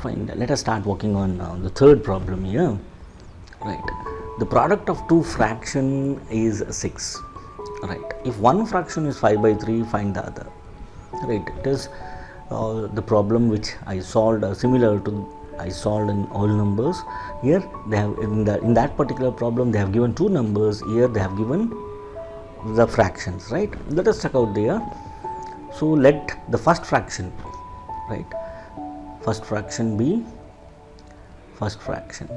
Fine, let us start working on the third problem here. Right, the product of two fraction is 6. Right, if one fraction is 5 by 3, find the other. Right, it is the problem which I solved similar to I solved in all numbers. Here they have in that particular problem they have given two numbers. Here they have given the fractions. Right, let us check out there. So let the first fraction, right, first fraction be first fraction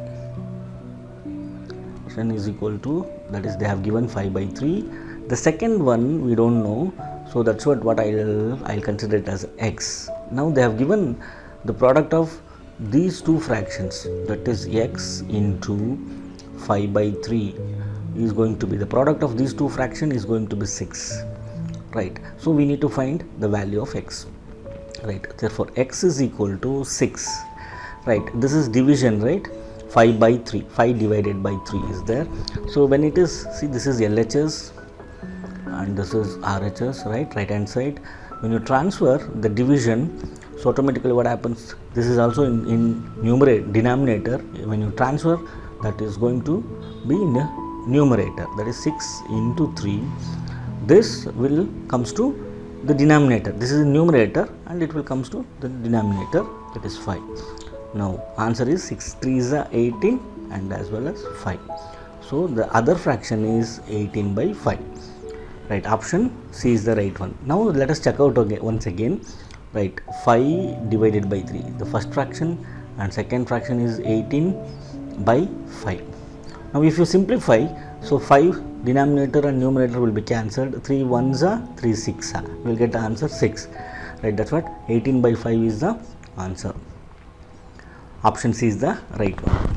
is equal to, that is they have given 5 by 3. The second one we don't know, so that's what I'll consider it as x. Now they have given the product of these two fractions, that is x into 5 by 3 is going to be, the product of these two fractions is going to be 6. Right, so we need to find the value of x. Right, therefore x is equal to 6. Right, this is division, right, 5 by 3, 5 divided by 3 is there. So when it is, see, this is LHS and this is RHS, right hand side. When you transfer the division, so automatically what happens, this is also in numerator, denominator. When you transfer, that is going to be in the numerator, that is 6 into 3. This will comes to the denominator, this is the numerator, and it will comes to the denominator, that is 5. Now answer is 6 3s are 18 and as well as 5. So the other fraction is 18 by 5. Right, option C is the right one. Now let us check out once again. Right, 5 divided by 3, the first fraction, and second fraction is 18 by 5. Now if you simplify, so 5 denominator and numerator will be cancelled, 3 1s are 3 6 are, we will get the answer 6. Right, that's what 18 by 5 is the answer. Option C is the right one.